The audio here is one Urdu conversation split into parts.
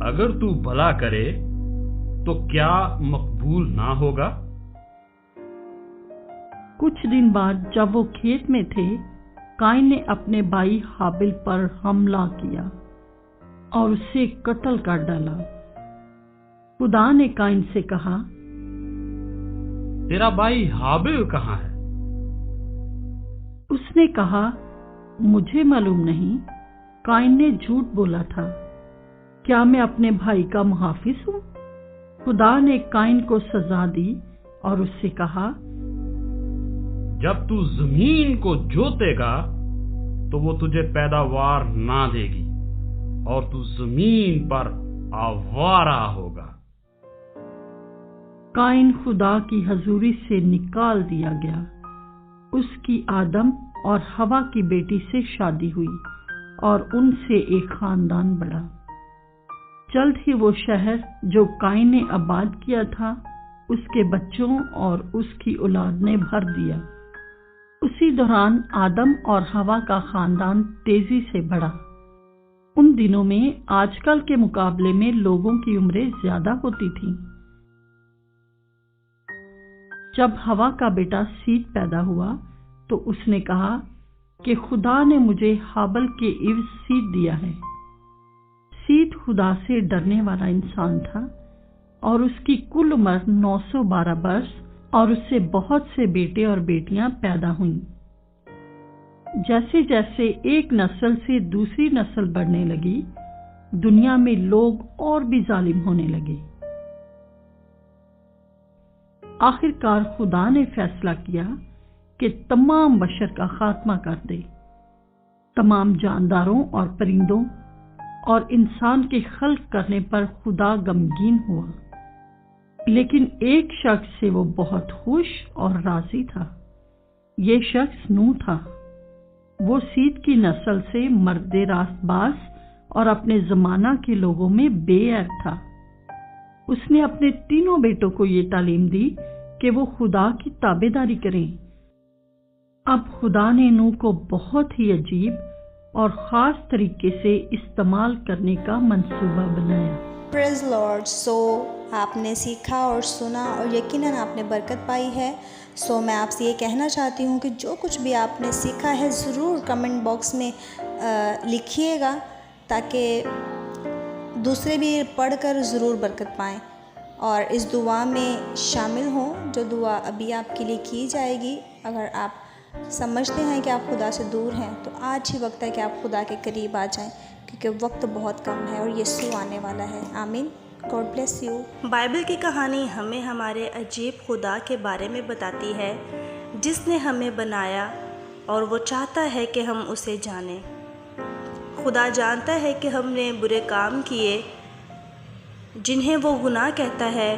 اگر تو بھلا کرے تو کیا مقبول نہ ہوگا؟ کچھ دن بعد جب وہ کھیت میں تھے، قائن نے اپنے بھائی حابل پر حملہ کیا اور اسے قتل کر ڈالا۔ خدا نے قائن سے کہا، تیرا بھائی حابل کہاں ہے؟ اس نے کہا، مجھے معلوم نہیں، قائن نے جھوٹ بولا تھا، کیا میں اپنے بھائی کا محافظ ہوں؟ خدا نے قائن کو سزا دی اور اس سے کہا، جب تو زمین کو جوتے گا تو وہ تجھے پیداوار نہ دے گی اور تو زمین پر آوارہ ہوگا۔ قائن خدا کی حضوری سے نکال دیا گیا۔ اس کی آدم اور ہوا کی بیٹی سے شادی ہوئی اور ان سے ایک خاندان بڑھا۔ جلد ہی وہ شہر جو قائن نے آباد کیا تھا اس کے بچوں اور اس کی اولاد نے بھر دیا۔ اسی دوران آدم اور ہوا کا خاندان تیزی سے بڑھا۔ ان دنوں میں آج کل کے مقابلے میں لوگوں کی عمریں زیادہ ہوتی تھیں۔ جب ہوا کا بیٹا سیت پیدا ہوا تو اس نے کہا کہ خدا نے مجھے حابل کے عوض سیت دیا ہے۔ سیت خدا سے ڈرنے والا انسان تھا اور اس کی کل عمر 912 برس اور اس سے بہت سے بیٹے اور بیٹیاں پیدا ہوئیں۔ جیسے جیسے ایک نسل سے دوسری نسل بڑھنے لگی، دنیا میں لوگ اور بھی ظالم ہونے لگے۔ آخر کار خدا نے فیصلہ کیا کہ تمام بشر کا خاتمہ کر دے۔ تمام جانداروں اور پرندوں اور انسان کے خلق کرنے پر خدا غمگین ہوا، لیکن ایک شخص سے وہ بہت خوش اور راضی تھا۔ یہ شخص نوح تھا۔ وہ سیت کی نسل سے مرد راست باز اور اپنے زمانہ کے لوگوں میں بے عیب تھا۔ اس نے اپنے تینوں بیٹوں کو یہ تعلیم دی کہ وہ خدا کی تابعداری کریں۔ اب خدا نے نوح کو بہت ہی عجیب اور خاص طریقے سے استعمال کرنے کا منصوبہ بنایا۔ پریز لارڈ۔ سو آپ نے سیکھا اور سنا اور یقیناً آپ نے برکت پائی ہے۔ سو میں آپ سے یہ کہنا چاہتی ہوں کہ جو کچھ بھی آپ نے سیکھا ہے ضرور کمنٹ باکس میں لکھیے گا تاکہ دوسرے بھی پڑھ کر ضرور برکت پائیں اور اس دعا میں شامل ہوں جو دعا ابھی آپ کے لیے کی جائے گی۔ اگر آپ سمجھتے ہیں کہ آپ خدا سے دور ہیں تو آج ہی وقت ہے کہ آپ خدا کے قریب آ جائیں، کیونکہ وقت بہت کم ہے اور یسوع آنے والا ہے۔ آمین۔ God bless you. بائبل کی کہانی ہمیں ہمارے عجیب خدا کے بارے میں بتاتی ہے جس نے ہمیں بنایا اور وہ چاہتا ہے کہ ہم اسے جانیں۔ خدا جانتا ہے کہ ہم نے برے کام کیے جنہیں وہ گناہ کہتا ہے۔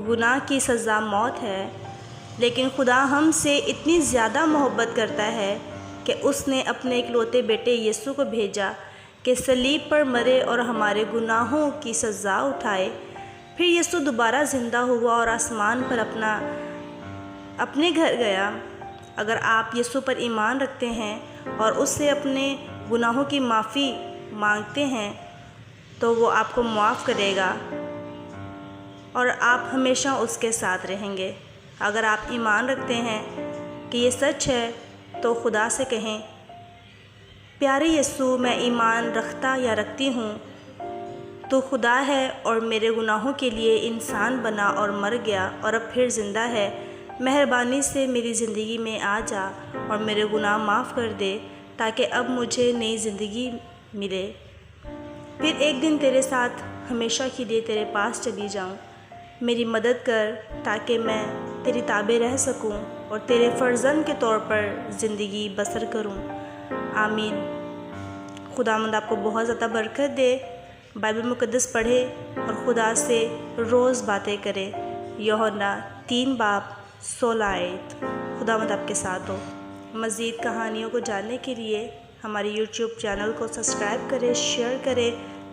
گناہ کی سزا موت ہے، لیکن خدا ہم سے اتنی زیادہ محبت کرتا ہے کہ اس نے اپنے اکلوتے بیٹے یسوع کو بھیجا کہ صلیب پر مرے اور ہمارے گناہوں کی سزا اٹھائے۔ پھر یسوع دوبارہ زندہ ہوا اور آسمان پر اپنے گھر گیا۔ اگر آپ یسوع پر ایمان رکھتے ہیں اور اس سے اپنے گناہوں کی معافی مانگتے ہیں تو وہ آپ کو معاف کرے گا اور آپ ہمیشہ اس کے ساتھ رہیں گے۔ اگر آپ ایمان رکھتے ہیں کہ یہ سچ ہے تو خدا سے کہیں، پیارے یسوع، میں ایمان رکھتا یا رکھتی ہوں تو خدا ہے اور میرے گناہوں کے لیے انسان بنا اور مر گیا اور اب پھر زندہ ہے۔ مہربانی سے میری زندگی میں آ جا اور میرے گناہ معاف کر دے تاکہ اب مجھے نئی زندگی ملے۔ پھر ایک دن تیرے ساتھ ہمیشہ کے لیے تیرے پاس چلی جاؤں۔ میری مدد کر تاکہ میں تیری تابع رہ سکوں اور تیرے فرزند کے طور پر زندگی بسر کروں۔ آمین۔ خداوند آپ کو بہت زیادہ برکت دے۔ بائبل مقدس پڑھے اور خدا سے روز باتیں کرے۔ یوحنا 3:16۔ خداوند آپ کے ساتھ ہو۔ مزید کہانیوں کو جاننے کے لیے ہمارے یوٹیوب چینل کو سبسکرائب کریں، شیئر کریں،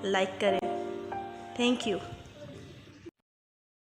لائک کریں۔ Thank you.